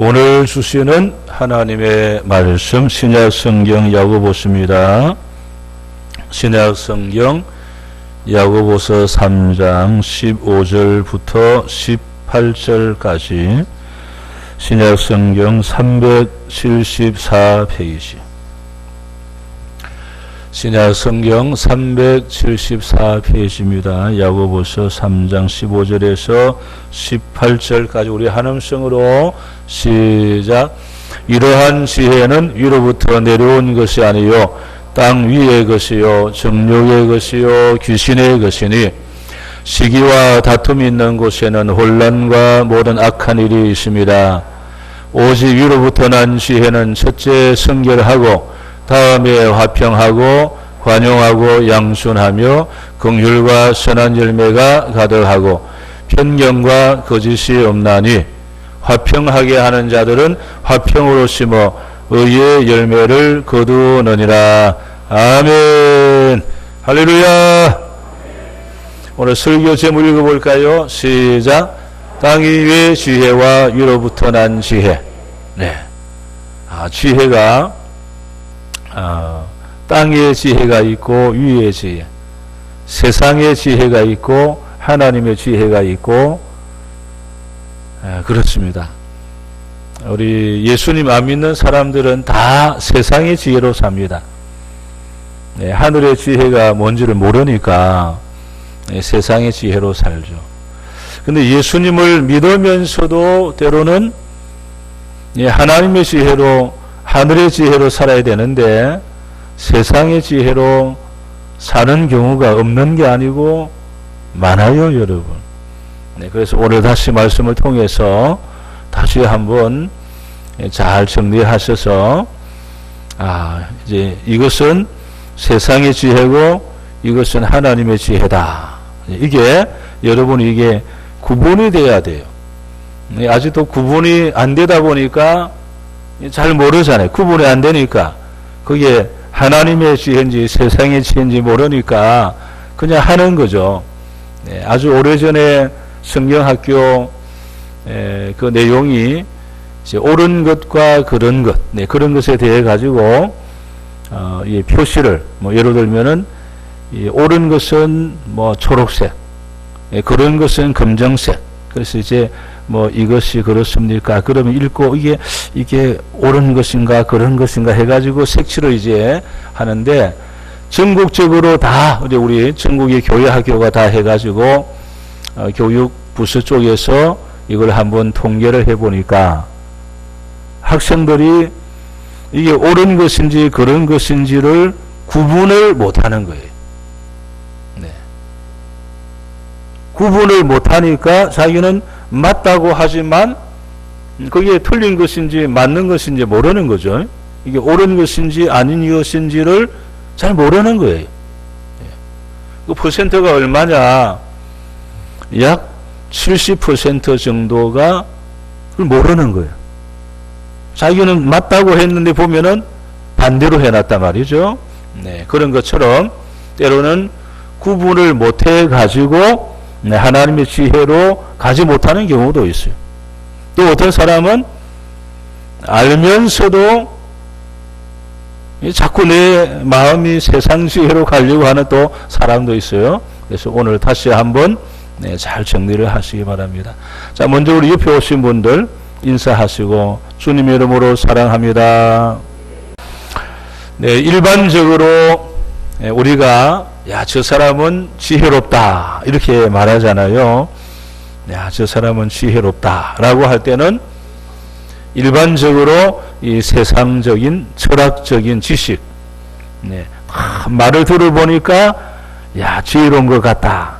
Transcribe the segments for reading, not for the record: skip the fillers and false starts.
오늘 주시는 하나님의 말씀 신약성경 야고보서입니다. 신약성경 야고보서 3장 15절부터 18절까지 신약성경 374페이지 신약성경 374페이지입니다. 야고보서 3장 15절에서 18절까지 우리 한음성으로 시작. 이러한 지혜는 위로부터 내려온 것이 아니요 땅 위의 것이요 정욕의 것이요 귀신의 것이니 시기와 다툼이 있는 곳에는 혼란과 모든 악한 일이 있습니다. 오직 위로부터 난 지혜는 첫째 성결하고 다음에 화평하고 관용하고 양순하며 긍휼과 선한 열매가 가득하고 편견과 거짓이 없나니 화평하게 하는 자들은 화평으로 심어 의의 열매를 거두느니라. 아멘. 할렐루야. 오늘 설교 제목 읽어볼까요? 시작. 땅 위의 지혜와 위로부터 난 지혜. 네. 지혜가 땅의 지혜가 있고 위의 지혜, 세상의 지혜가 있고 하나님의 지혜가 있고 그렇습니다. 우리 예수님 안 믿는 사람들은 다 세상의 지혜로 삽니다. 네, 하늘의 지혜가 뭔지를 모르니까 세상의 지혜로 살죠. 근데 예수님을 믿으면서도 때로는 하나님의 지혜로 하늘의 지혜로 살아야 되는데 세상의 지혜로 사는 경우가 없는 게 아니고 많아요, 여러분. 네, 그래서 오늘 다시 말씀을 통해서 다시 한번 잘 정리하셔서 이제 이것은 세상의 지혜고 이것은 하나님의 지혜다. 이게 여러분 이게 구분이 돼야 돼요. 아직도 구분이 안 되다 보니까 잘 모르잖아요. 구분이 안 되니까 그게 하나님의 지혜인지 세상의 지혜인지 모르니까 그냥 하는 거죠. 네, 아주 오래전에 성경학교 그 내용이 이제 옳은 것과 그런 것, 네, 그런 것에 대해 가지고 이 표시를 예를 들면은 이 옳은 것은 초록색, 그런 것은 검정색. 그래서 이제 이것이 그렇습니까? 그러면 읽고 이게 옳은 것인가 그런 것인가 해가지고 색칠을 이제 하는데 전국적으로 다 우리 전국의 교회 학교가 다 해가지고 교육부서 쪽에서 이걸 한번 통계를 해보니까 학생들이 이게 옳은 것인지 그런 것인지를 구분을 못하는 거예요. 네. 구분을 못하니까 자기는 맞다고 하지만 그게 틀린 것인지 맞는 것인지 모르는 거죠. 이게 옳은 것인지 아닌 것인지를 잘 모르는 거예요. 그 퍼센트가 얼마냐? 약 70% 정도가 그걸 모르는 거예요. 자기는 맞다고 했는데 보면은 반대로 해놨단 말이죠. 네, 그런 것처럼 때로는 구분을 못해 가지고 하나님의 지혜로 가지 못하는 경우도 있어요. 또 어떤 사람은 알면서도 자꾸 내 마음이 세상 지혜로 가려고 하는 또 사람도 있어요. 그래서 오늘 다시 한번 잘 정리를 하시기 바랍니다. 자, 먼저 우리 옆에 오신 분들 인사하시고 주님의 이름으로 사랑합니다. 네, 일반적으로 우리가 저 사람은 지혜롭다 이렇게 말하잖아요. 저 사람은 지혜롭다 라고 할 때는 일반적으로 이 세상적인 철학적인 지식, 말을 들어보니까 지혜로운 것 같다.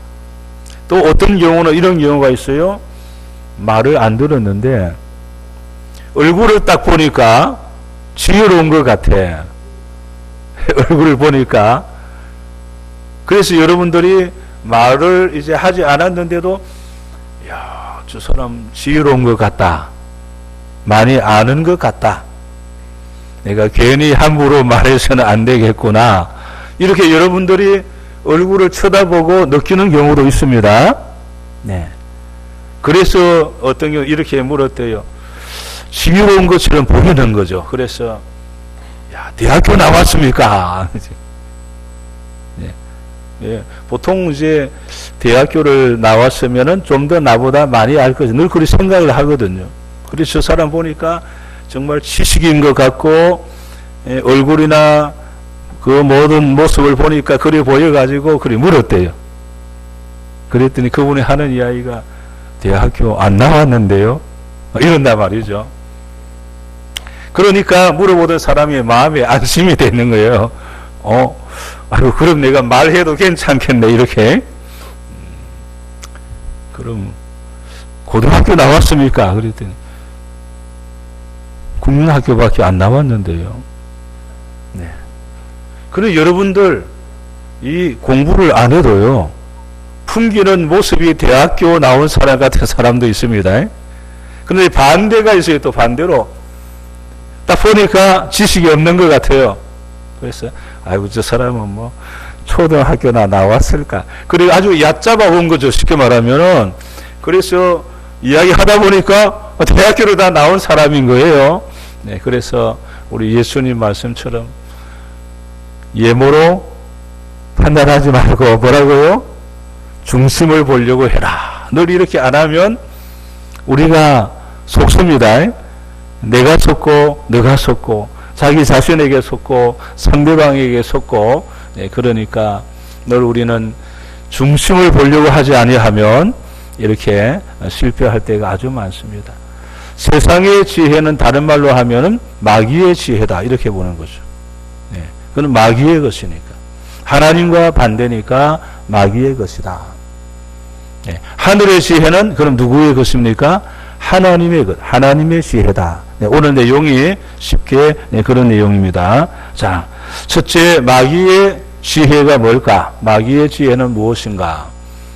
또 어떤 경우는 이런 경우가 있어요. 말을 안 들었는데 얼굴을 딱 보니까 지혜로운 것 같아. 얼굴을 보니까. 그래서 여러분들이 말을 이제 하지 않았는데도 저 사람 지혜로운 것 같다. 많이 아는 것 같다. 내가 괜히 함부로 말해서는 안 되겠구나. 이렇게 여러분들이 얼굴을 쳐다보고 느끼는 경우도 있습니다. 네. 그래서 어떤 경우 이렇게 물었대요. 시기로운 것처럼 보이는 거죠. 그래서 야, 대학교 나왔습니까? 예. 예. 보통 이제 대학교를 나왔으면은 좀 더 나보다 많이 알 거죠. 늘 그렇게 생각을 하거든요. 그래서 저 사람 보니까 정말 지식인 것 같고, 예, 얼굴이나 그 모든 모습을 보니까 그리 보여가지고 그리 물었대요. 그랬더니 그분이 하는 이야기가 대학교 안 나왔는데요? 이런단 말이죠. 그러니까 물어보던 사람의 마음에 안심이 되는 거예요. 아이고, 그럼 내가 말해도 괜찮겠네, 이렇게. 그럼, 고등학교 나왔습니까? 그랬더니, 국민학교밖에 안 나왔는데요. 네. 그래, 여러분들, 이 공부를 안 해도요, 풍기는 모습이 대학교 나온 사람 같은 사람도 있습니다. 그런데 반대가 있어요, 또 반대로. 딱 보니까 지식이 없는 것 같아요. 그래서, 아이고, 저 사람은 뭐, 초등학교나 나왔을까. 그리고 아주 얕잡아 온 거죠, 쉽게 말하면은. 그래서, 이야기 하다 보니까, 대학교를 다 나온 사람인 거예요. 네, 그래서, 우리 예수님 말씀처럼, 예모로 판단하지 말고, 뭐라고요? 중심을 보려고 해라. 늘 이렇게 안 하면, 우리가 속습니다. 내가 속고 너가 속고 자기 자신에게 속고 상대방에게 속고, 네, 그러니까 늘 우리는 중심을 보려고 하지 아니하면 이렇게 실패할 때가 아주 많습니다. 세상의 지혜는 다른 말로 하면은 마귀의 지혜다 이렇게 보는 거죠. 네, 그건 마귀의 것이니까 하나님과 반대니까 마귀의 것이다. 네, 하늘의 지혜는 그럼 누구의 것입니까? 하나님의 것, 하나님의 지혜다. 네, 오늘 내용이 쉽게, 네, 그런 내용입니다. 자, 첫째, 마귀의 지혜가 뭘까? 마귀의 지혜는 무엇인가?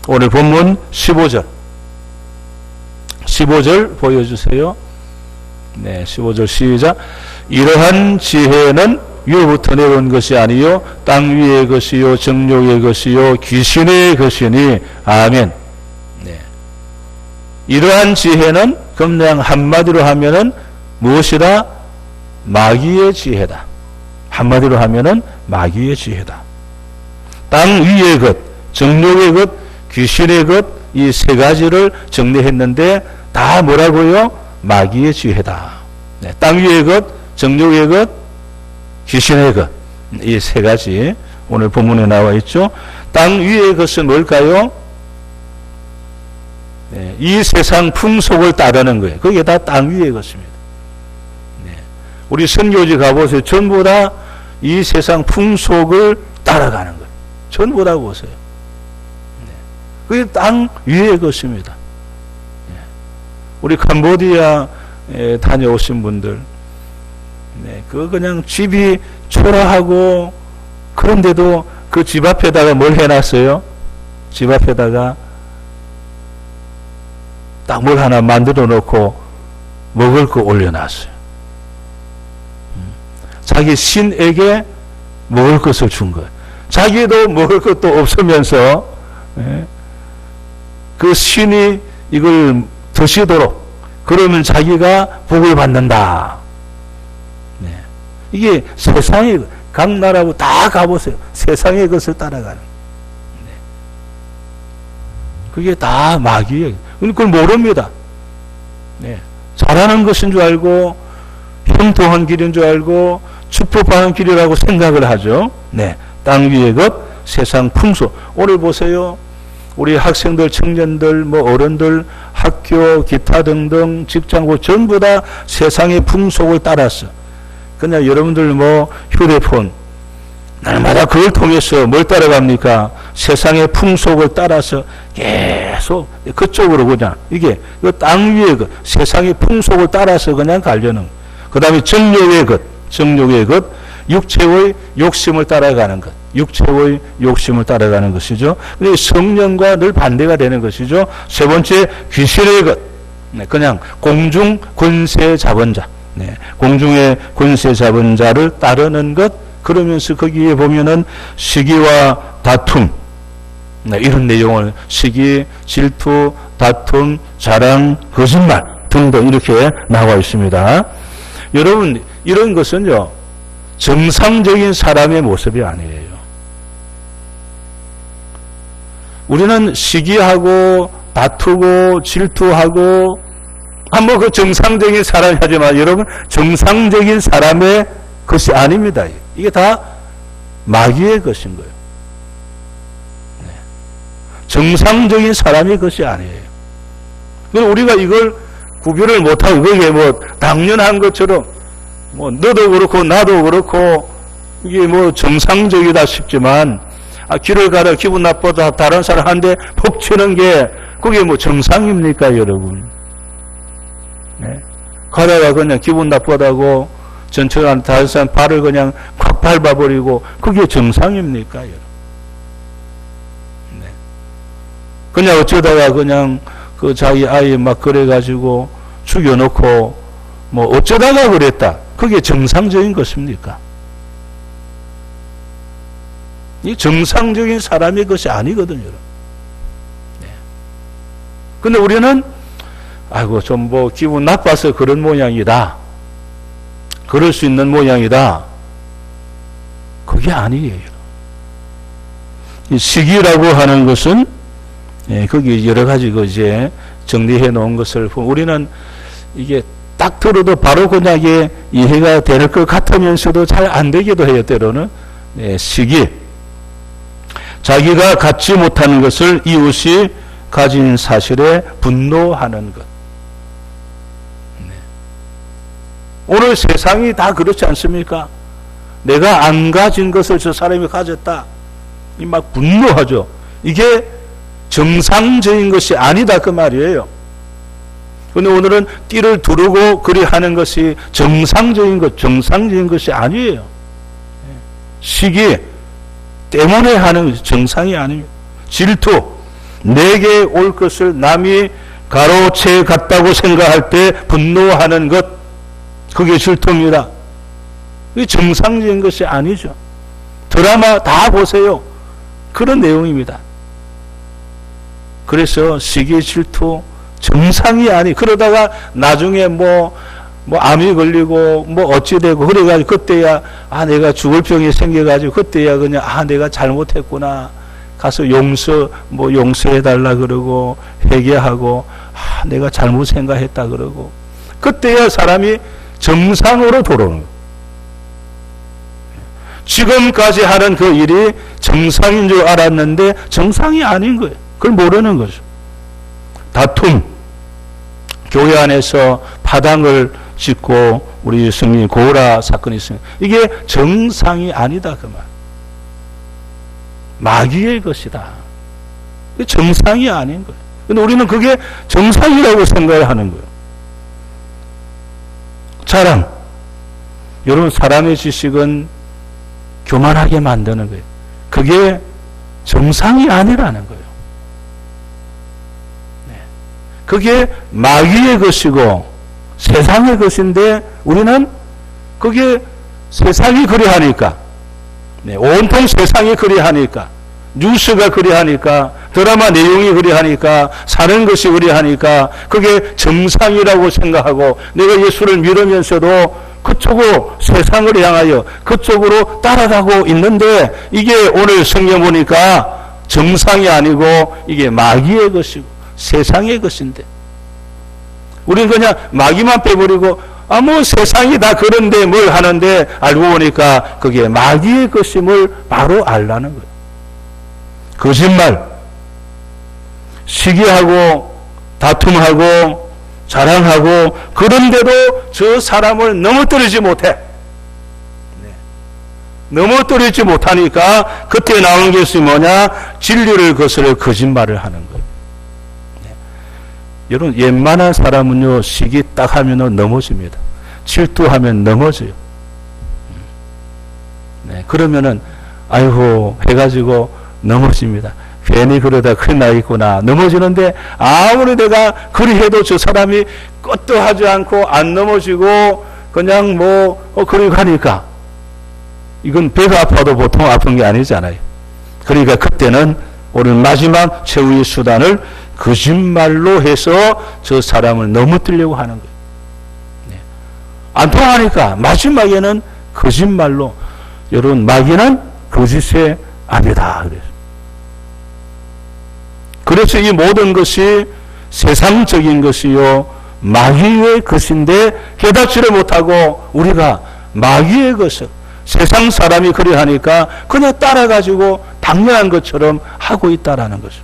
오늘 본문 15절. 15절 보여주세요. 네, 15절 시작. 이러한 지혜는 위로부터 내려온 것이 아니요 땅 위의 것이요 정욕의 것이요 귀신의 것이니 아멘. 네. 이러한 지혜는 그냥 한마디로 하면은 무엇이다? 마귀의 지혜다. 한마디로 하면은 마귀의 지혜다. 땅 위의 것, 정욕의 것, 귀신의 것, 이 세 가지를 정리했는데 다 뭐라고요? 마귀의 지혜다. 네, 땅 위의 것, 정욕의 것, 귀신의 것, 이 세 가지 오늘 본문에 나와 있죠. 땅 위의 것은 뭘까요? 네, 이 세상 풍속을 따르는 거예요. 그게 다 땅 위의 것입니다. 네, 우리 선교지 가보세요. 전부 다 이 세상 풍속을 따라가는 거예요. 전부 다 보세요. 네, 그게 땅 위의 것입니다. 네, 우리 캄보디아에 다녀오신 분들, 네, 그냥 집이 초라하고 그런데도 그 집 앞에다가 뭘 해놨어요? 집 앞에다가 딱 뭘 하나 만들어 놓고 먹을 거 올려놨어요. 자기 신에게 먹을 것을 준 거예요. 자기도 먹을 것도 없으면서, 예, 그 신이 이걸 드시도록 그러면 자기가 복을 받는다. 네. 이게 세상의 각 나라고 다 가보세요. 세상의 것을 따라가는. 네. 그게 다 마귀예요. 그걸 모릅니다. 네. 잘하는 것인 줄 알고 형통한 길인 줄 알고 축복받는 길이라고 생각을 하죠. 네. 땅 위의 것, 세상 풍속. 오늘 보세요. 우리 학생들, 청년들, 뭐 어른들, 학교, 기타 등등 직장고 전부 다 세상의 풍속을 따라서 그냥 여러분들 뭐 휴대폰 날마다 그걸 통해서 뭘 따라갑니까? 세상의 풍속을 따라서 계속 그쪽으로 그냥 이게 땅 위의 것, 세상의 풍속을 따라서 그냥 가려는. 그 다음에 정욕의 것, 정욕의 것, 육체의 욕심을 따라가는 것, 육체의 욕심을 따라가는 것이죠. 성령과 늘 반대가 되는 것이죠. 세 번째, 귀신의 것, 네, 그냥 공중 권세 잡은 자, 네, 공중의 권세 잡은 자를 따르는 것. 그러면서 거기에 보면은 시기와 다툼, 네, 이런 내용을 시기, 질투, 다툼, 자랑, 거짓말 등등 이렇게 나와 있습니다. 여러분, 이런 것은요, 정상적인 사람의 모습이 아니에요. 우리는 시기하고 다투고 질투하고 한번 그 정상적인 사람이 하지만 여러분, 정상적인 사람의 것이 아닙니다. 이게 다 마귀의 것인 거예요. 네. 정상적인 사람의 것이 아니에요. 그럼 우리가 이걸 구별을 못하고 그게 뭐 당연한 것처럼 뭐 너도 그렇고 나도 그렇고 이게 뭐 정상적이다 싶지만 길을 가다 기분 나쁘다 다른 사람한테 퍽 치는 게 그게 뭐 정상입니까 여러분? 네. 가다가 그냥 기분 나쁘다고 전처럼 다른 사람 발을 그냥 콱 밟아버리고 그게 정상입니까 여러분? 네. 그냥 어쩌다가 그냥 그 자기 아이 막 그래가지고 죽여놓고 뭐 어쩌다가 그랬다. 그게 정상적인 것입니까? 이 정상적인 사람의 것이 아니거든요. 네. 근데 우리는 아이고 좀 뭐 기분 나빠서 그런 모양이다. 그럴 수 있는 모양이다. 그게 아니에요. 이 시기라고 하는 것은 거기 여러 가지 그 이제 정리해 놓은 것을 우리는 이게 딱 들어도 바로 그냥 이해가 될 것 같으면서도 잘 안 되기도 해요. 때로는 시기. 자기가 갖지 못하는 것을 이웃이 가진 사실에 분노하는 것. 오늘 세상이 다 그렇지 않습니까? 내가 안 가진 것을 저 사람이 가졌다. 이 막 분노하죠. 이게 정상적인 것이 아니다 그 말이에요. 그런데 오늘은 띠를 두르고 그리 하는 것이 정상적인 것이 아니에요. 시기 때문에 하는 것이 정상이 아닙니다. 질투, 내게 올 것을 남이 가로채 갔다고 생각할 때 분노하는 것, 그게 질투입니다. 이게 정상적인 것이 아니죠. 드라마 다 보세요. 그런 내용입니다. 그래서 시기 질투 정상이 아니. 그러다가 나중에 뭐 암이 걸리고 뭐 어찌 되고 그래가지고 그때야 내가 죽을 병이 생겨가지고 그때야 그냥 내가 잘못했구나. 가서 용서해달라 그러고 회개하고 내가 잘못 생각했다 그러고 그때야 사람이 정상으로 돌아오는 거예요. 지금까지 하는 그 일이 정상인 줄 알았는데 정상이 아닌 거예요. 그걸 모르는 거죠. 다툼, 교회 안에서 파당을 짓고 우리 성민 고라 사건이 있습니다. 이게 정상이 아니다 그 말. 마귀의 것이다. 정상이 아닌 거예요. 근데 우리는 그게 정상이라고 생각을 하는 거예요. 자랑. 여러분 사람의 지식은 교만하게 만드는 거예요. 그게 정상이 아니라는 거예요. 네. 그게 마귀의 것이고 세상의 것인데 우리는 그게 세상이 그리하니까 온통 세상이 그리하니까 뉴스가 그리하니까 드라마 내용이 그리하니까 사는 것이 그리하니까 그게 정상이라고 생각하고 내가 예수를 믿으면서도 그쪽으로 세상을 향하여 그쪽으로 따라가고 있는데 이게 오늘 성경 보니까 정상이 아니고 이게 마귀의 것이고 세상의 것인데 우리는 그냥 마귀만 빼버리고 뭐 세상이 다 그런데 뭘 하는데 알고 보니까 그게 마귀의 것임을 바로 알라는 거예요. 거짓말, 시기하고 다툼하고 자랑하고 그런데도 저 사람을 넘어뜨리지 못해. 넘어뜨리지 못하니까 그때 나오는 것이 뭐냐? 진리를 거스려 거짓말을 하는 거예요. 여러분 웬만한 사람은요 시기 딱 하면 넘어집니다. 질투하면 넘어져요. 그러면은 아이고 해가지고 넘어집니다. 괜히 그러다 큰일 나겠구나. 넘어지는데 아무리 내가 그리 해도 저 사람이 끝도 하지 않고 안 넘어지고 그냥 그리 가니까 이건 배가 아파도 보통 아픈 게 아니잖아요. 그러니까 그때는 오늘 마지막 최후의 수단을 거짓말로 해서 저 사람을 넘어뜨리려고 하는 거예요. 네. 안 통하니까 마지막에는 거짓말로, 여러분 마귀는 거짓의 아비다. 그래서 이 모든 것이 세상적인 것이요 마귀의 것인데 깨닫지를 못하고 우리가 마귀의 것을, 세상 사람이 그리 하니까 그냥 따라가지고 당연한 것처럼 하고 있다라는 거죠.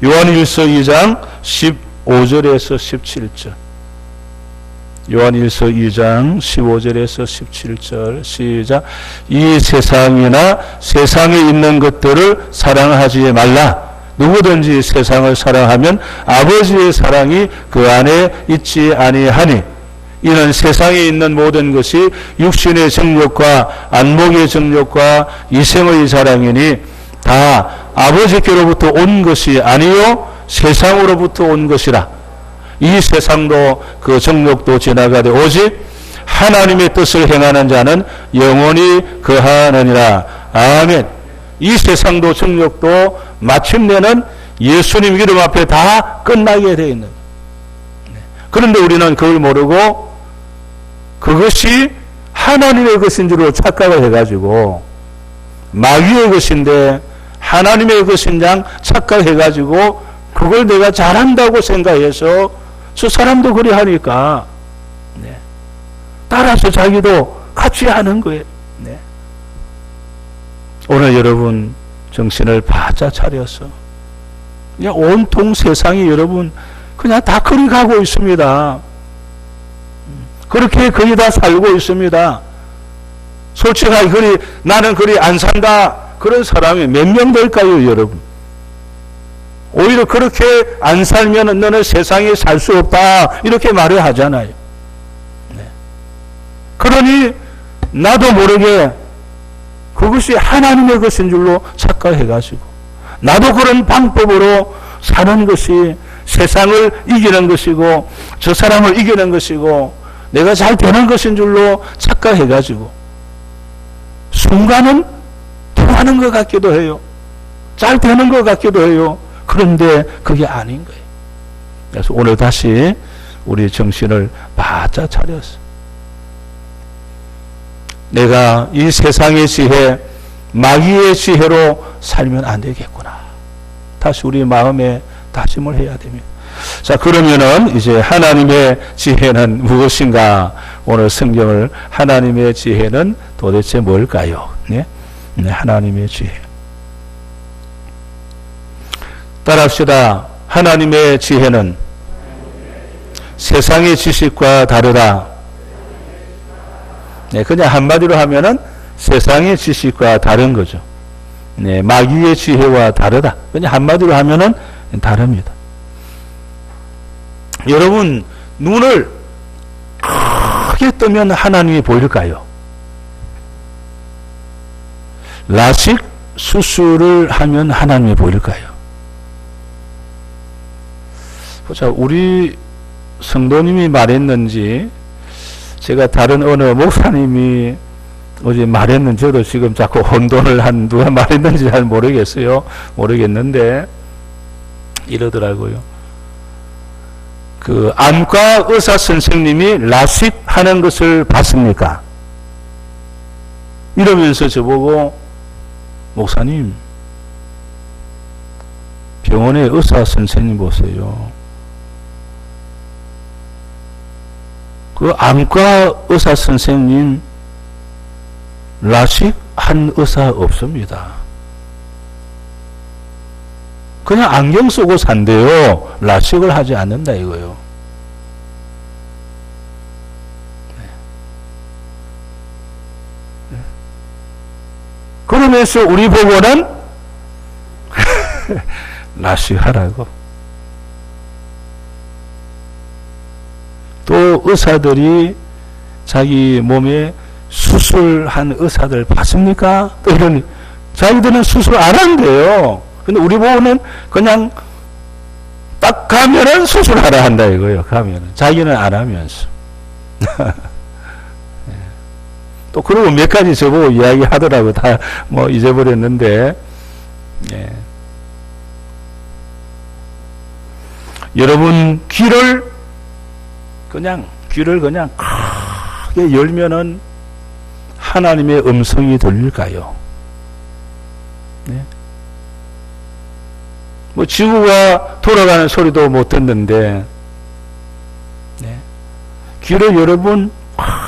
요한일서 2장 15절에서 17절. 요한일서 2장 15절에서 17절 시작. 이 세상이나 세상에 있는 것들을 사랑하지 말라. 누구든지 세상을 사랑하면 아버지의 사랑이 그 안에 있지 아니하니 이는 세상에 있는 모든 것이 육신의 정욕과 안목의 정욕과 이생의 자랑이니 다 아버지께로부터 온 것이 아니요 세상으로부터 온 것이라. 이 세상도 그 정욕도 지나가되 오직 하나님의 뜻을 행하는 자는 영원히 거하느니라. 아멘. 이 세상도 정욕도 마침내는 예수님 이름 앞에 다 끝나게 되어 있는 거예요. 그런데 우리는 그걸 모르고 그것이 하나님의 것인 줄로 착각을 해가지고 마귀의 것인데 하나님의 것인 양 착각해가지고 그걸 내가 잘한다고 생각해서 저 사람도 그리 하니까 따라서 자기도 같이 하는 거예요. 오늘 여러분 정신을 바짝 차려서 그냥 온통 세상이 여러분 그냥 다 그리 가고 있습니다. 그렇게 거의 다 살고 있습니다. 솔직하게 그리 나는 그리 안 산다 그런 사람이 몇 명 될까요, 여러분? 오히려 그렇게 안 살면 너는 세상에 살 수 없다 이렇게 말을 하잖아요. 그러니 나도 모르게 그것이 하나님의 것인 줄로 착각해가지고 나도 그런 방법으로 사는 것이 세상을 이기는 것이고 저 사람을 이기는 것이고 내가 잘 되는 것인 줄로 착각해가지고 순간은 통하는 것 같기도 해요. 잘 되는 것 같기도 해요. 그런데 그게 아닌 거예요. 그래서 오늘 다시 우리 정신을 바짝 차렸어. 내가 이 세상의 지혜, 마귀의 지혜로 살면 안 되겠구나. 다시 우리 마음에 다짐을 해야 됩니다. 자, 그러면은 이제 하나님의 지혜는 무엇인가? 오늘 성경을 하나님의 지혜는 도대체 뭘까요? 네? 하나님의 지혜. 따라합시다. 하나님의 지혜는 세상의 지식과 다르다. 네, 그냥 한마디로 하면은 세상의 지식과 다른 거죠. 네, 마귀의 지혜와 다르다. 그냥 한마디로 하면은 다릅니다. 여러분, 눈을 크게 뜨면 하나님이 보일까요? 라식 수술을 하면 하나님이 보일까요? 보자, 우리 성도님이 말했는지 제가 다른 어느 목사님이 어제 말했는지 저도 지금 자꾸 혼돈을 한 누가 말했는지 잘 모르겠어요. 모르겠는데 이러더라고요. 그 안과 의사 선생님이 라식 하는 것을 봤습니까? 이러면서 저보고 목사님 병원의 의사 선생님 보세요. 그 안과 의사 선생님 라식 한 의사 없습니다. 그냥 안경 쓰고 산대요. 라식을 하지 않는다 이거요. 그러면서 우리 보고는 라식 하라고. 또 의사들이 자기 몸에 수술한 의사들 봤습니까? 또 이러니 자기들은 수술 안 한대요. 근데 우리 보고는 그냥 딱 가면은 수술하라 한다 이거예요. 가면은 자기는 안 하면서. 또 그러고 몇 가지 저보고 이야기 하더라고. 다 뭐 잊어버렸는데. 예. 여러분 귀를 그냥 크게 열면은 하나님의 음성이 들릴까요? 네. 뭐 지구가 돌아가는 소리도 못 듣는데, 네. 귀를 여러분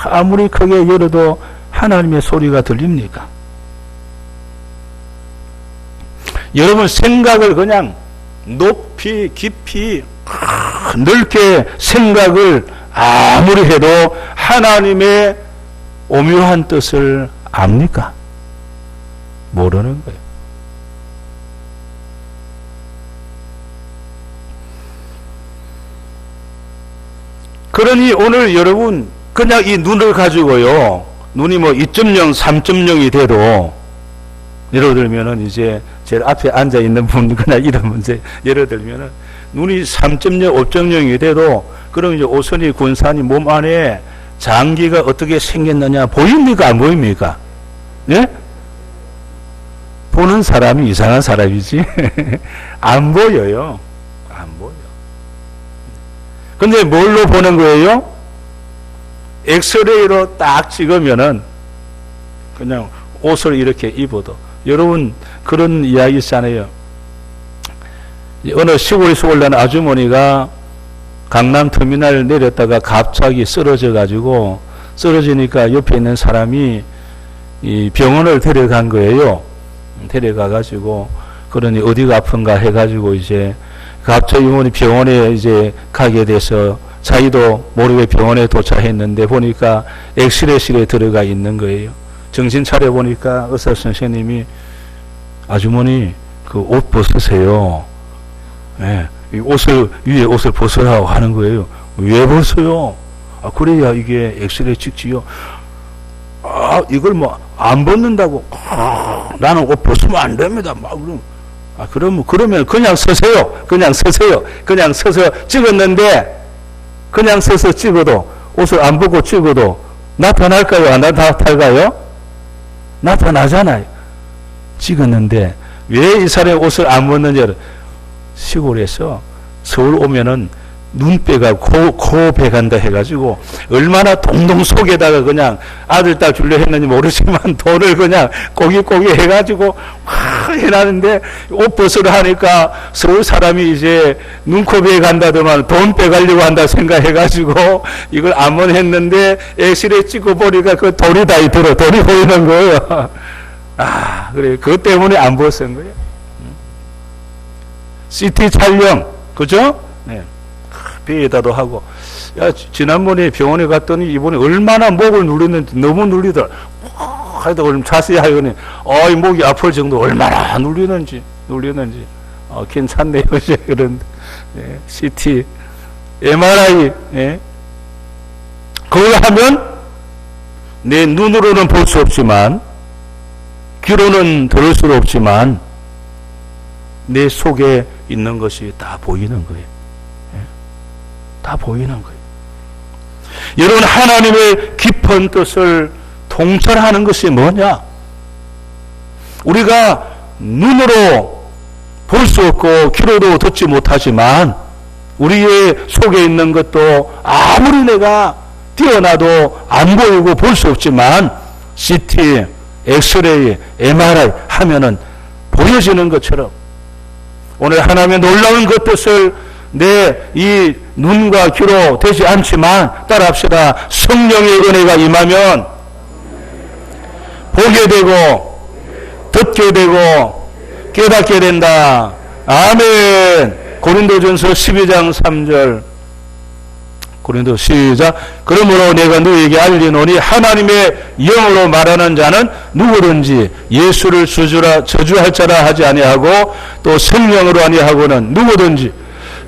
아무리 크게 열어도 하나님의 소리가 들립니까? 여러분 생각을 그냥 높이 깊이 넓게 생각을 아무리 해도 하나님의 오묘한 뜻을 압니까? 모르는 거예요. 그러니 오늘 여러분 그냥 이 눈을 가지고요, 눈이 뭐 2.0, 3.0이 돼도, 예를 들면은 이제 제일 앞에 앉아 있는 분 그냥 이런 문제 예를 들면은 눈이 3.0, 5.0이 돼도 그럼 이제 오선이 군산이 몸 안에 장기가 어떻게 생겼느냐 보입니까? 안 보입니까? 예? 보는 사람이 이상한 사람이지 안 보여요. 안 보여. 근데 뭘로 보는 거예요? 엑스레이로 딱 찍으면은 그냥 옷을 이렇게 입어도, 여러분 그런 이야기 있잖아요. 어느 시골에서 올라온 아주머니가 강남 터미널 내렸다가 갑자기 쓰러져가지고, 쓰러지니까 옆에 있는 사람이 이 병원을 데려간 거예요. 데려가가지고, 그러니 어디가 아픈가 해가지고 이제 갑자기 병원에 이제 가게 돼서 자기도 모르게 병원에 도착했는데 보니까 엑스레이실에 들어가 있는 거예요. 정신 차려 보니까 의사 선생님이 아주머니 그 옷 벗으세요. 예, 이 옷을 위에 옷을 벗으라고 하는 거예요. 왜 벗어요? 아, 그래야 이게 엑스레이 찍지요. 아, 이걸 뭐 안 벗는다고? 아, 나는 옷 벗으면 안 됩니다. 막 그럼. 아, 그러면 그냥 서세요. 그냥 서세요. 그냥 서서 찍었는데, 그냥 서서 찍어도, 옷을 안 벗고 찍어도 나타날까요? 안 나타날까요? 나타나잖아요. 찍었는데 왜 이 사람이 옷을 안 벗는지, 시골에서 서울 오면은 눈배가 코배 간다 해가지고 얼마나 동동 속에다가 그냥 아들 딸 줄려 했는지 모르지만 돈을 그냥 고기 해가지고 해놨는데, 옷 벗으러 하니까 서울 사람이 이제 눈코배에 간다더만 돈 빼가려고 한다 생각해가지고 이걸 안 했는데 엑스레이 찍고 보니까 그 돈이 다 들어, 돈이 보이는 거예요. 아, 그래. 그것 때문에 안 벗은 거예요. CT 촬영, 그죠? 네. 배에다도 하고. 야, 지난번에 병원에 갔더니 이번에 얼마나 목을 누르는지 너무 누리더라. 하여튼 자세히 하더니, 이 목이 아플 정도 얼마나 누르는지. 괜찮네요. 그런, 네, CT, MRI, 네. 그걸 하면 내 눈으로는 볼 수 없지만, 귀로는 들을 수 없지만, 내 속에 있는 것이 다 보이는 거예요. 다 보이는 거예요. 여러분, 하나님의 깊은 뜻을 통찰하는 것이 뭐냐? 우리가 눈으로 볼 수 없고 귀로도 듣지 못하지만 우리의 속에 있는 것도 아무리 내가 뛰어나도 안 보이고 볼 수 없지만 CT, 엑스레이, MRI 하면은 보여지는 것처럼 오늘 하나님의 놀라운 그 뜻을 내 이 눈과 귀로 되지 않지만 따라합시다. 성령의 은혜가 임하면 보게 되고 듣게 되고 깨닫게 된다. 아멘. 고린도전서 12장 3절. 고린도 시작. 그러므로 내가 너에게 알리노니 하나님의 영으로 말하는 자는 누구든지 예수를 저주할 자라 하지 아니하고 또 성령으로 아니하고는 누구든지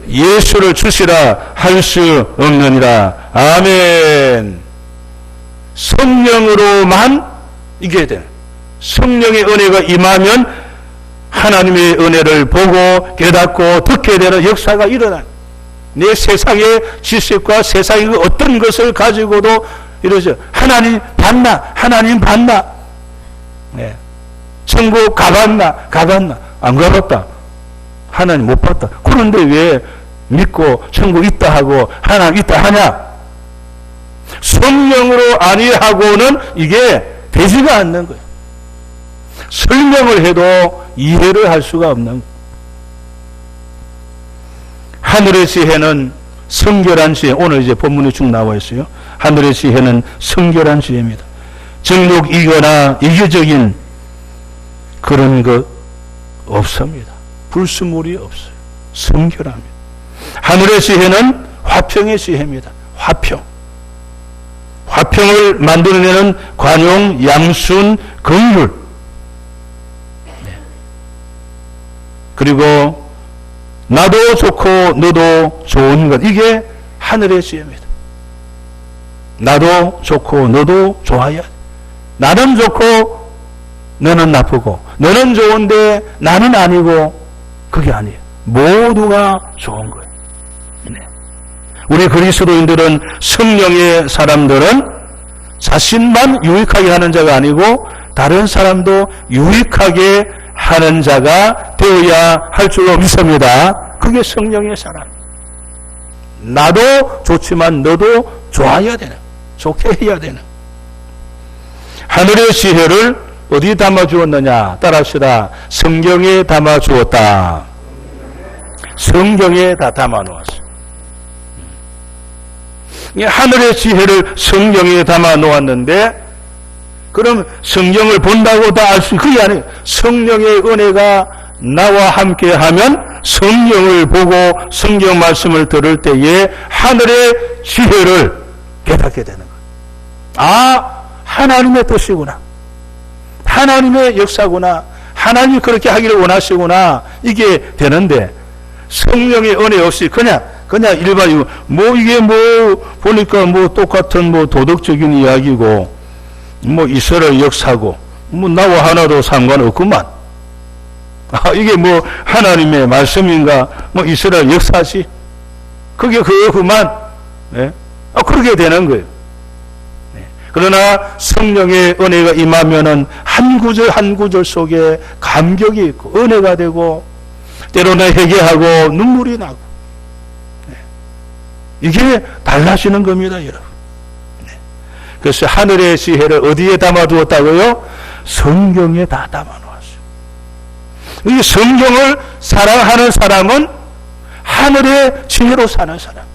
예수를 주시라 할 수 없느니라. 아멘. 성령으로만 이겨야 돼. 성령의 은혜가 임하면 하나님의 은혜를 보고 깨닫고 듣게 되는 역사가 일어나요. 내 세상의 지식과 세상의 어떤 것을 가지고도 이러죠. 하나님 봤나? 하나님 봤나? 네. 천국 가봤나? 안 가봤다. 하나님 못 봤다. 그런데 왜 믿고 천국 있다 하고 하나님 있다 하냐? 성령으로 아니하고는 이게 되지가 않는 거예요. 설명을 해도 이해를 할 수가 없는 거예요. 하늘의 지혜는 성결한 지혜. 오늘 이제 본문에 쭉 나와 있어요. 하늘의 지혜는 성결한 지혜입니다. 정욕이거나 이기적인 그런 것 없습니다. 불순물이 없어요. 성결합니다. 하늘의 지혜는 화평의 지혜입니다. 화평. 화평을 만들어내는 관용, 양순, 긍휼. 그리고 나도 좋고 너도 좋은 것. 이게 하늘의 지혜입니다. 나도 좋고 너도 좋아야 돼. 나는 좋고 너는 나쁘고 너는 좋은데 나는 아니고 그게 아니에요. 모두가 좋은 거예요. 네. 우리 그리스도인들은 성령의 사람들은 자신만 유익하게 하는 자가 아니고 다른 사람도 유익하게 하는 자가 되어야 할 줄로 믿습니다. 그게 성령의 사람. 나도 좋지만 너도 좋아야 되는, 좋게 해야 되는. 하늘의 지혜를 어디에 담아 주었느냐? 따라합시다. 성경에 담아 주었다. 성경에 다 담아 놓았어요. 하늘의 지혜를 성경에 담아 놓았는데 그럼 성경을 본다고 다 알 수, 그게 아니에요. 성령의 은혜가 나와 함께 하면 성경을 보고 성경 말씀을 들을 때에 하늘의 지혜를 깨닫게 되는 거예요. 아, 하나님의 뜻이구나. 하나님의 역사구나. 하나님이 그렇게 하기를 원하시구나. 이게 되는데 성령의 은혜 없이 그냥 일반이고 이게 보니까 똑같은 도덕적인 이야기고 이스라엘 역사고 나와 하나도 상관없구만. 이게 하나님의 말씀인가? 이스라엘 역사지. 그게 그거구만. 네? 그렇게 되는 거예요. 네. 그러나 성령의 은혜가 임하면은 한 구절 한 구절 속에 감격이 있고 은혜가 되고 때로는 회개하고 눈물이 나고. 네. 이게 달라지는 겁니다, 여러분. 네. 그래서 하늘의 지혜를 어디에 담아두었다고요? 성경에 다 담아놓았어요. 이 성경을 사랑하는 사람은 하늘의 지혜로 사는 사람.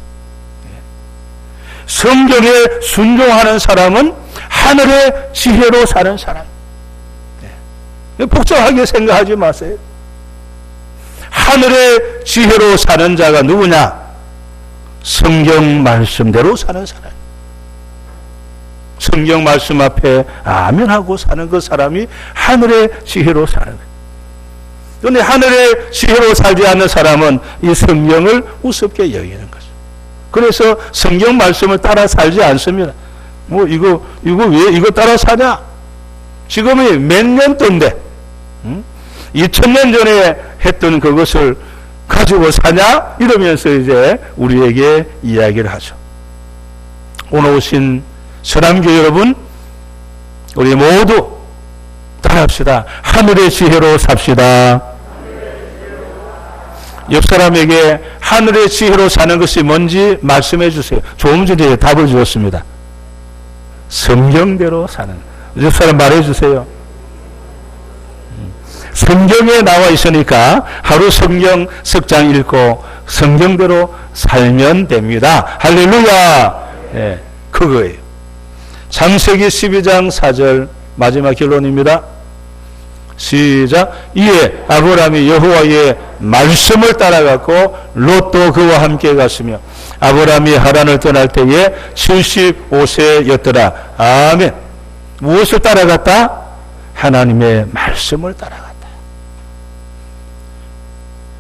성경에 순종하는 사람은 하늘의 지혜로 사는 사람. 복잡하게 생각하지 마세요. 하늘의 지혜로 사는 자가 누구냐? 성경 말씀대로 사는 사람. 성경 말씀 앞에 아멘하고 사는 그 사람이 하늘의 지혜로 사는 거예요. 그런데 하늘의 지혜로 살지 않는 사람은 이 성경을 우습게 여기는 거죠. 그래서 성경 말씀을 따라 살지 않습니다. 이거 왜 이거 따라 사냐? 지금이 몇 년도인데 2000년 전에 했던 그것을 가지고 사냐? 이러면서 이제 우리에게 이야기를 하죠. 오늘 오신 서남교 여러분, 우리 모두 따라합시다. 하늘의 지혜로 삽시다. 옆 사람에게 하늘의 지혜로 사는 것이 뭔지 말씀해 주세요. 조금 전에 답을 주었습니다. 성경대로 사는. 옆 사람 말해 주세요. 성경에 나와 있으니까 하루 성경 석장 읽고 성경대로 살면 됩니다. 할렐루야. 네, 그거예요. 창세기 12장 4절 마지막 결론입니다. 시작. 이에 아브라함이 여호와의 말씀을 따라갔고 롯도 그와 함께 갔으며 아브라함이 하란을 떠날 때에 75세였더라. 아멘. 무엇을 따라갔다? 하나님의 말씀을 따라갔다.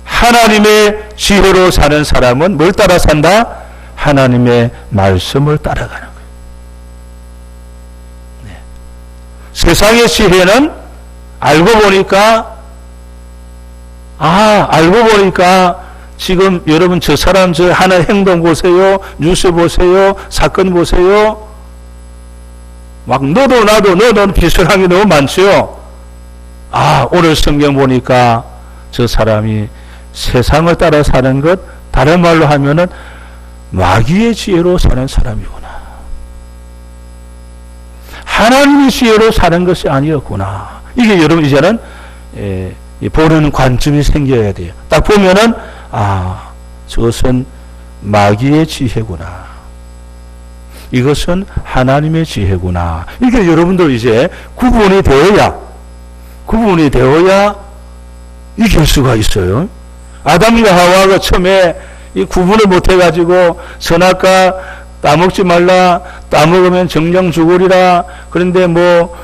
하나님의 지혜로 사는 사람은 뭘 따라 산다? 하나님의 말씀을 따라가는 거예요. 네. 세상의 지혜는 알고 보니까 지금 여러분 저 사람 저 하나 행동 보세요. 뉴스 보세요. 사건 보세요. 막 너도 나도 비슷한 게 너무 많죠. 오늘 성경 보니까 저 사람이 세상을 따라 사는 것 다른 말로 하면은 마귀의 지혜로 사는 사람이구나. 하나님의 지혜로 사는 것이 아니었구나. 이게 여러분 이제는 보는 관점이 생겨야 돼요. 딱 보면은 저것은 마귀의 지혜구나. 이것은 하나님의 지혜구나. 이게 여러분들 이제 구분이 되어야 이길 수가 있어요. 아담과 하와가 처음에 이 구분을 못 해가지고 선악과 따먹지 말라, 따먹으면 정령 죽으리라. 그런데 뭐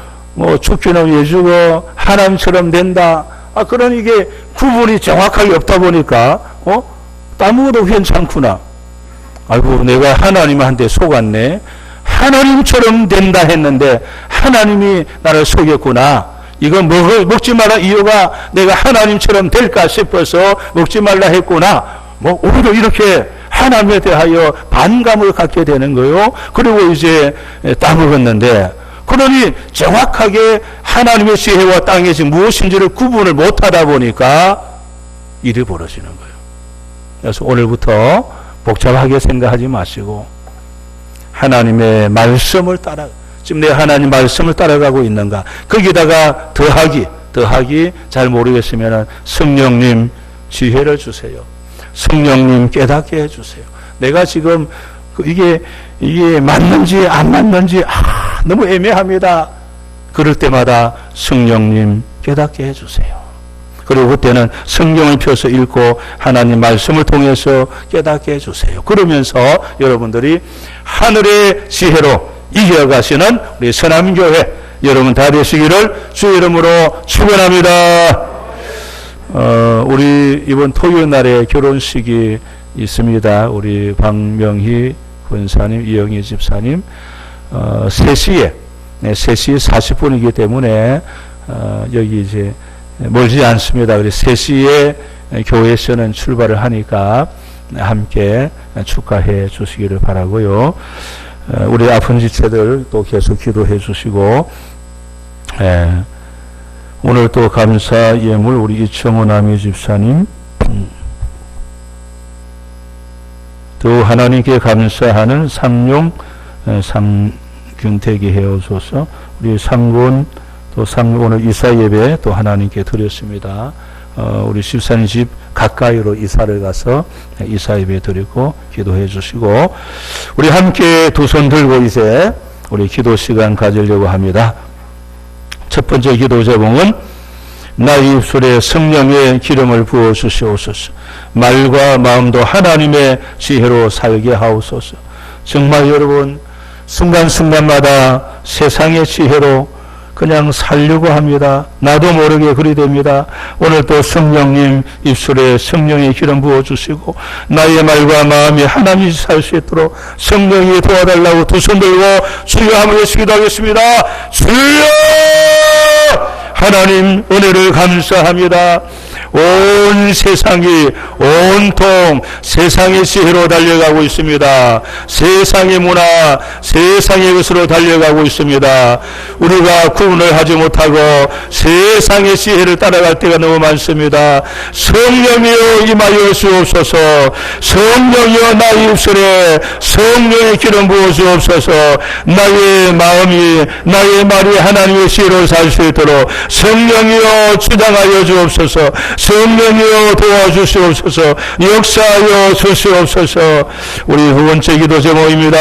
죽기는 왜 죽어? 하나님처럼 된다. 그런 이게 구분이 정확하게 없다 보니까 따먹어도 괜찮구나. 아이고 내가 하나님한테 속았네. 하나님처럼 된다 했는데 하나님이 나를 속였구나. 이건 먹지 말라 이유가 내가 하나님처럼 될까 싶어서 먹지 말라 했구나. 오히려 이렇게 하나님에 대하여 반감을 갖게 되는 거요. 그리고 이제 따먹었는데, 그러니 정확하게 하나님의 지혜와 땅의 지혜 무엇인지를 구분을 못하다 보니까 일이 벌어지는 거예요. 그래서 오늘부터 복잡하게 생각하지 마시고 하나님의 말씀을 지금 내가 하나님 말씀을 따라가고 있는가. 거기다가 더하기 잘 모르겠으면 성령님 지혜를 주세요. 성령님 깨닫게 해주세요. 내가 지금 이게 맞는지 안 맞는지 너무 애매합니다. 그럴 때마다 성령님 깨닫게 해주세요. 그리고 그때는 성경을 펴서 읽고 하나님 말씀을 통해서 깨닫게 해주세요. 그러면서 여러분들이 하늘의 지혜로 이겨가시는 우리 서남교회 여러분 다 되시기를 주의 이름으로 축원합니다. 우리 이번 토요일 날에 결혼식이 있습니다. 우리 박명희 권사님, 이영희 집사님 3시에 40분이기 때문에 여기 이제 멀지 않습니다. 우리 3시에 교회에서는 출발을 하니까 함께 축하해 주시기를 바라고요. 우리 아픈 지체들 또 계속 기도해 주시고 오늘 또 감사 예물 우리 이청호 남희 집사님 또 하나님께 감사하는 상용 상균택이 해오소서. 우리 상군 또 오늘 이사 예배 또 하나님께 드렸습니다. 우리 집사님 집 가까이로 이사를 가서 이사 예배 드리고 기도해 주시고 우리 함께 두 손 들고 이제 우리 기도 시간 가지려고 합니다. 첫 번째 기도 제목은 나의 입술에 성령의 기름을 부어 주시옵소서. 말과 마음도 하나님의 지혜로 살게 하옵소서. 정말 여러분 순간순간마다 세상의 지혜로 그냥 살려고 합니다. 나도 모르게 그리 됩니다. 오늘 또 성령님 입술에 성령의 기름 부어주시고 나의 말과 마음이 하나님이 살 수 있도록 성령이 도와달라고 두 손 들고 주여 한번 기도하겠습니다. 주여 하나님 은혜를 감사합니다. 온 세상이 온통 세상의 지혜로 달려가고 있습니다. 세상의 문화, 세상의 것으로 달려가고 있습니다. 우리가 구분을 하지 못하고 세상의 지혜를 따라갈 때가 너무 많습니다. 성령이여 임하여 주옵소서. 성령이여 나의 입술에 성령의 기름 부어 주옵소서. 나의 마음이 나의 말이 하나님의 지혜로 살 수 있도록 성령이여 주장하여 주옵소서. 성령이여 도와주시옵소서. 역사하여 주시옵소서. 우리 두 번째 기도 제목입니다.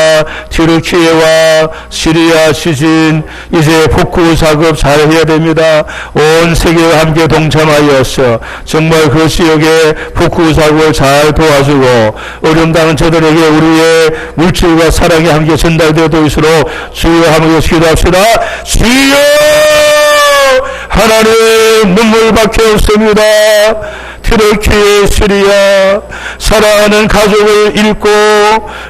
튀르키예와 시리아 지진 이제 복구 작업 잘 해야 됩니다. 온 세계와 함께 동참하여서 정말 그 지역의 복구 작업을 잘 도와주고 어려움 당한 저들에게 우리의 물질과 사랑이 함께 전달되어 있도록 주여 한번 기도합시다. 주여 하나님 눈물밖에 없습니다. 튀르키예 시리아 사랑하는 가족을 잃고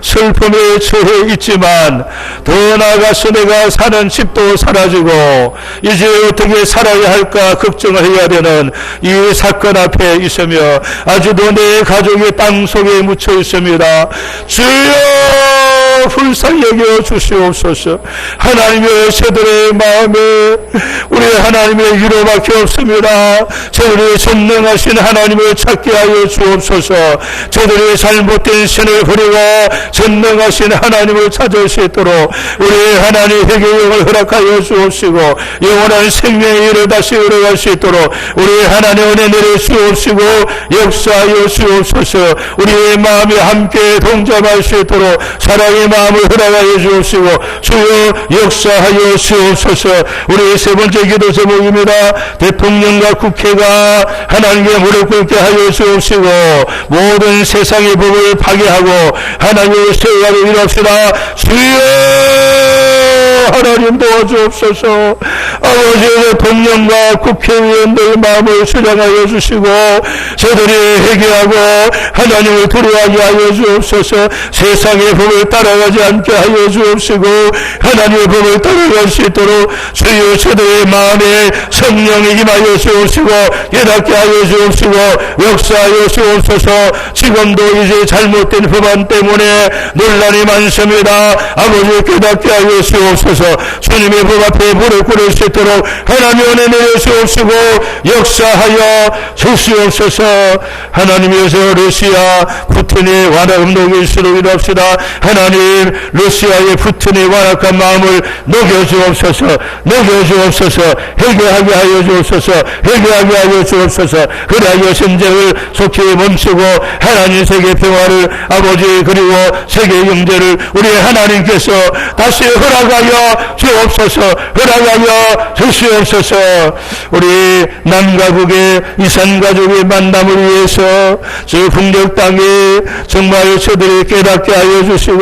슬픔에 처해 있지만 더 나아가서 내가 사는 집도 사라지고 이제 어떻게 살아야 할까 걱정을 해야 되는 이 사건 앞에 있으며 아직도 내 가족이 땅속에 묻혀 있습니다. 주여 불쌍히 여겨 주시옵소서. 하나님의 저들의 마음에 우리 하나님의 위로밖에 없습니다. 저들이 전능하신 하나님 하나님을 찾게 하여 주옵소서. 저들의 잘못된 신을 버리고 전능하신 하나님을 찾을 수 있도록 우리 하나님 회개형을 허락하여 주옵시고 영원한 생명의 일을 다시 이뤄갈 수 있도록 우리 하나님 은혜 내려 주옵시고 역사하여 주옵소서. 우리의 마음이 함께 동참할 수 있도록 사랑의 마음을 허락하여 주옵시고 주여 역사하여 주옵소서. 우리의 세 번째 기도 제목입니다. 대통령과 국회가 하나님께 무릎 꿇게 하여 주옵시고 모든 세상의 법을 파괴하고 하나님을 세워가고 일합시다. 주여 하나님 도와주옵소서. 아버지 대통령과 국회의원들의 마음을 수량하여 주시고 저들이 회개하고 하나님을 두려워하게 하여 주옵소서. 세상의 법을 따라가지 않게 하여 주옵시고 하나님의 법을 따라갈 수 있도록 주여 저들의 마음에 성령이 임하여 주옵시고 깨닫게 하여 주옵시고 역사하여 주옵소서. 지금도 이제 잘못된 법안 때문에 논란이 많습니다. 아버지 깨닫게 하여 주옵소서. 주님의 법 앞에 무릎 꿇을 수 있도록 하나님 은혜 내려 주옵시고 역사하여 주시옵소서. 하나님이여서 러시아 푸틴의 완악한 녹일수록 일합시다. 하나님 러시아의 푸틴의 완악한 마음을 녹여주옵소서. 녹여주옵소서. 회개하게 하여 주옵소서. 회개하게 하여 주옵소서. 그리하여 전쟁을 속히 멈추고 하나님 세계 평화를 아버지 그리고 세계 경제를 우리 하나님께서 다시 허락하여 주옵소서. 허락하여 주시옵소서. 우리 남과 북의 이산가족의 만남을 위해서 저 풍력 땅에 정말 저들이 깨닫게 하여 주시고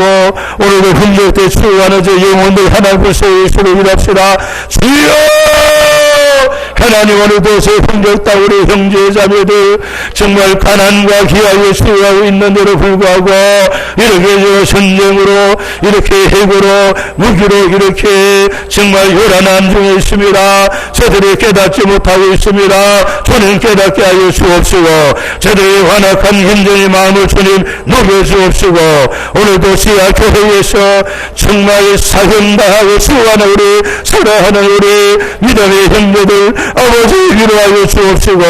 오늘도 풍력 때 추구하는 저 영혼들 하나님을 세우시고 일합시다. 주여 하나님 오늘도 저 풍력 땅 우리 형제 자매들 정말 가난과 기아에 수고하고 있는데도 불구하고 이렇게 저 전쟁으로 이렇게 해고로 무기로 이렇게 정말 요란한 중에 있습니다. 저들이 깨닫지 못하고 있습니다. 주님 깨닫게 하여 주옵시고 저들의 완악한 힘전의 마음을 주님 녹여주옵시고 오늘도 시야 교회에서 정말 사형당하고 수고하는 우리 사랑하는 우리 믿음의 형제들 아버지 위로하여 주옵시고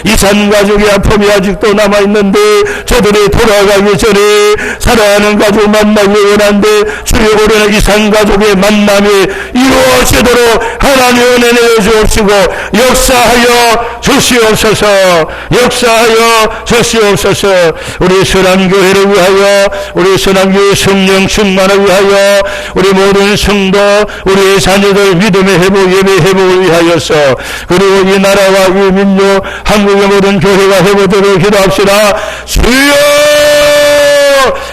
이산가족의 아픔이 아직도 남아있는데 저들이 돌아가기 전에 사랑하는 가족 만나기 원한데 주여 우리는 이산가족의 만남이 이루어지도록 하나님 은혜 내려 주옵시고 역사하여 주시옵소서. 역사하여 주시옵소서. 우리 선한교회를 위하여 우리 선한교회 성령 충만을 위하여 우리 모든 성도 우리의 자녀들 믿음의 회복 예배 회복을 위하여서 그리고 이 나라와 이 민족 한국의 모든 교회가 회복되도록 기도합시다. 주여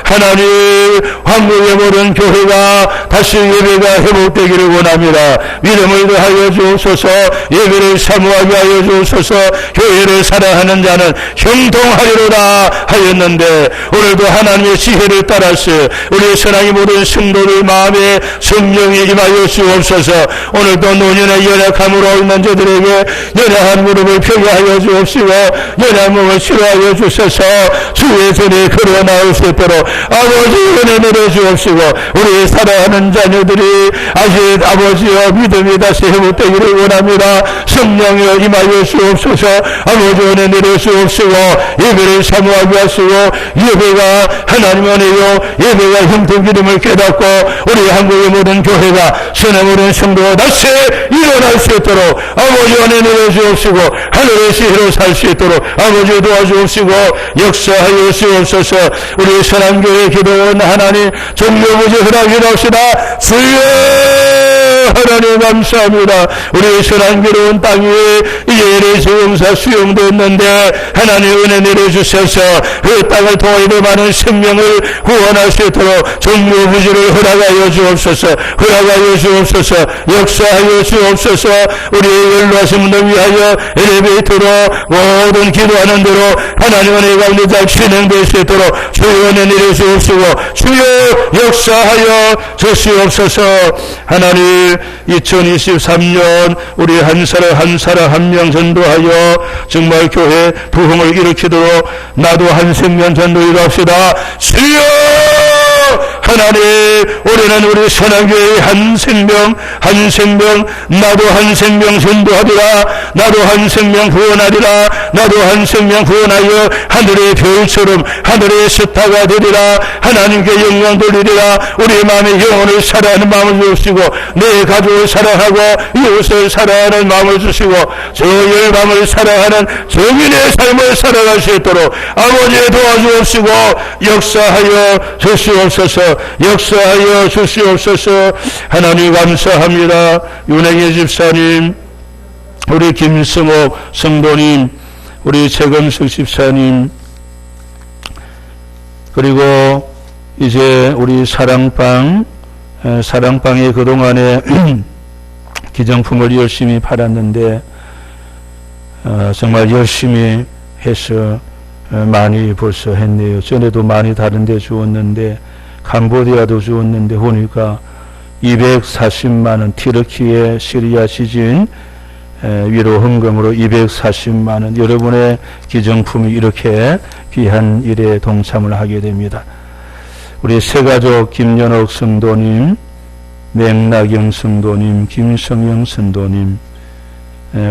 하나님 한국의 모든 교회가 다시 예배가 회복되기를 원합니다. 믿음을 더하여 주옵소서. 예배를 사모하게 하여 주옵소서. 교회를 사랑하는 자는 형통하리로다 하였는데 오늘도 하나님의 지혜를 따라서 우리 선하의 모든 성도들 마음에 성령이 임하여 주옵소서. 오늘도 노년의 연약함으로 있는 자들에게 연약한 무릎을 펴게 하여 주옵시고 연약한 몸을 치료하여 주셔서 주의 전에 걸어 나올 수 있도록 아버지 은혜 내려 주옵시고 우리 사랑하는 자녀들이 아직 아버지여 믿음이 다시 회복되기를 원합니다. 성령여 임하여 주옵소서. 아버지 은혜 내려 주옵시고 예배를 사모하게 하시고 예배가 하나님 은혜요 예배가 형통 기름을 깨닫고 우리 한국의 모든 교회가 선의 모든 성도가 다시 일어날 수 있도록 아버지 은혜 내려 주옵시고 하늘의 시혜로 살 수 있도록 아버지 도와주옵시고 역사하여 주옵소서. 우리 선한교회 기도원 하나님 종료부지 허락이옵시다. 주여 하나님 감사합니다. 우리 선한교회 땅 위에 예례 수용사 수용됐는데 하나님 은혜 내려주셔서 그 땅을 통하여 많은 생명을 구원할 수 있도록 종료부지를 허락하여 주옵소서. 허락하여 주옵소서. 역사하여 주옵소서. 우리 연로하신 분들 위하여 엘리베이터로 모든 기도하는 대로 하나님 은혜 가운데 잘 진행될 수 있도록 주여 은혜 내려주옵시고 주여 역사하여 주시옵소서. 하나님 2023년 우리 한 사람 한 사람 한 명 전도하여 정말 교회 부흥을 일으키도록 나도 한 생명 전도 일합시다. 주여 하나님, 올해는 우리 선한교회의 한 생명 나도 한 생명 전도하리라, 나도 한 생명 구원하리라, 나도 한 생명 구원하여 하늘의 별처럼 하늘의 스타가 되리라, 하나님께 영광 돌리리라. 우리 마음에 영혼을 사랑하는 마음을 주시고, 내 가족을 사랑하고 이웃을 사랑하는 마음을 주시고, 저 열방을 사랑하는 정인의 삶을 살아갈 수 있도록 아버지 도와주옵시고 역사하여 주시옵소서. 역사하여 주시옵소서. 하나님 감사합니다. 윤행의 집사님, 우리 김승옥 성도님, 우리 최금숙 집사님, 그리고 이제 우리 사랑방에 그동안에 기정품을 열심히 팔았는데 정말 열심히 해서 많이 벌써 했네요. 전에도 많이 다른 데 주었는데, 캄보디아도 주었는데 보니까 240만원, 티르키예 시리아 지진 위로 헌금으로 240만원, 여러분의 기정품이 이렇게 귀한 일에 동참을 하게 됩니다. 우리 새가족 김연옥 성도님, 맥락영 성도님, 김성영 성도님,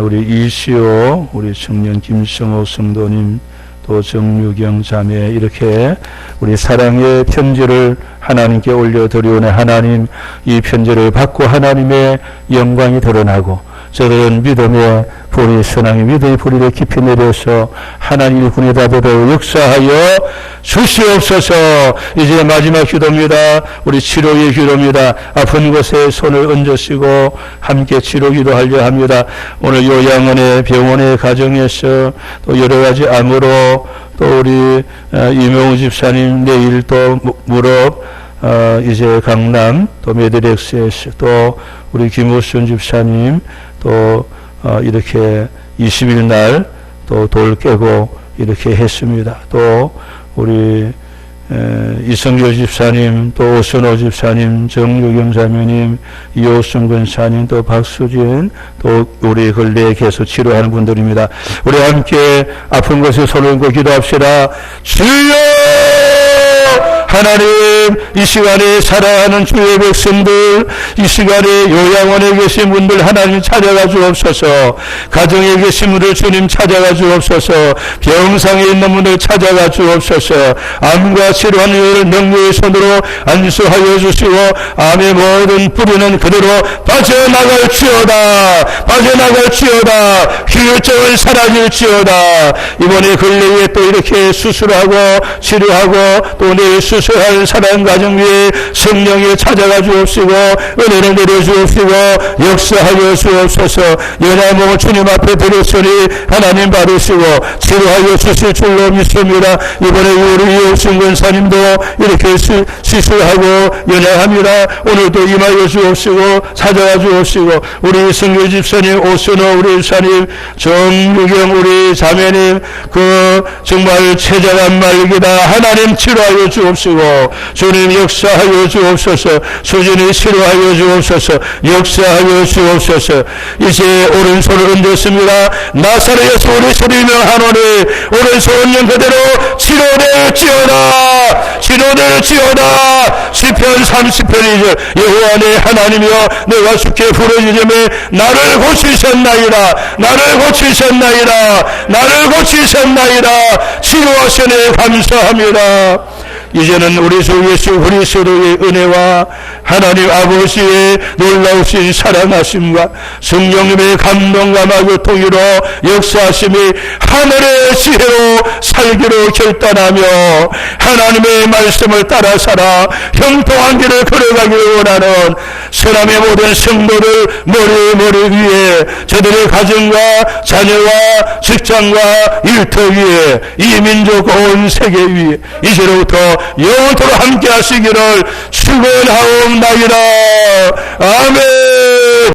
우리 이시오, 우리 청년 김성호 성도님, 또 정유경 자매, 이렇게 우리 사랑의 편지를 하나님께 올려드리오네. 하나님, 이 편지를 받고 하나님의 영광이 드러나고 저들은 믿음의 불이, 선왕의 믿음의 불이 깊이 내려서 하나님의 군에 다되도록 역사하여 주시옵소서. 이제 마지막 기도입니다. 우리 치료의 기도입니다. 아픈 곳에 손을 얹으시고 함께 치료 기도하려 합니다. 오늘 요양원의 병원의 가정에서 또 여러 가지 암으로, 또 우리 이명우 집사님 내일 또 무릎, 이제 강남, 또 메드렉스에서, 또 우리 김우순 집사님 또 이렇게 20일 날 또 돌 깨고 이렇게 했습니다. 또 우리 이성교 집사님, 또 오선호 집사님, 정유경 자매님, 이호승 권사님, 또 박수진, 또 우리 근래에 계속 치료하는 분들입니다. 우리 함께 아픈 곳에 손을 얹고 기도합시다. 주여! 하나님, 이 시간에 사랑하는 주의 백성들, 이 시간에 요양원에 계신 분들 하나님 찾아가 주옵소서. 가정에 계신 분들 주님 찾아가 주옵소서. 병상에 있는 분들 찾아가 주옵소서. 암과 치료하는 일을 명료의 손으로 안수하여 주시고, 암의 모든 뿌리는 그대로 빠져나갈지어다. 빠져나갈지어다. 휴유증은 사라질지어다. 이번에 근래에 또 이렇게 수술하고 치료하고 또 내일 수술할 사람 가정 위에 성령이 찾아가 주옵시고 은혜를 내려 주옵시고 역사하여 주옵소서. 연약함을 주님 앞에 드렸으니 하나님 받으시고 치료하여 주실 줄로 믿습니다. 이번에 우리 이호승 권사님도 이렇게 시술하고 연약합니다. 오늘도 임하여 주옵시고 찾아가 주옵시고 우리 성교 집사님, 오순호 우리 집사님, 정유경 우리 자매님, 그 정말 최장한 말기다 하나님 치료하여 주옵시고 주님 역사하여 주옵소서. 수진이 치료하여 주옵소서. 역사하여 주옵소서. 이제 오른손을 얹었습니다. 나사렛에서 우리 주님을 하노니 오른손 얹는 그대로 치료될지어다. 치료될지어다. 시편 30편 2절 여호와 내 하나님이여 내가 주께 부르짖음에 나를 고치셨나이다. 나를 고치셨나이다. 나를 고치셨나이다. 치료하시네 감사합니다. 이제는 우리 주 예수 그리스도의 은혜와 하나님 아버지의 놀라우신 사랑하심과 성령님의 감동과 교통으로 역사하심이 하늘의 지혜로 살기로 결단하며 하나님의 말씀을 따라 살아 형통한 길을 걸어가기를 원하는 서남의 모든 성도들 머리 위에 저들의 가정과 자녀와 직장과 일터 위에 이 민족과 온 세계 위에 이제로부터 영원토록 함께 하시기를 축원하옵나이다. 아멘.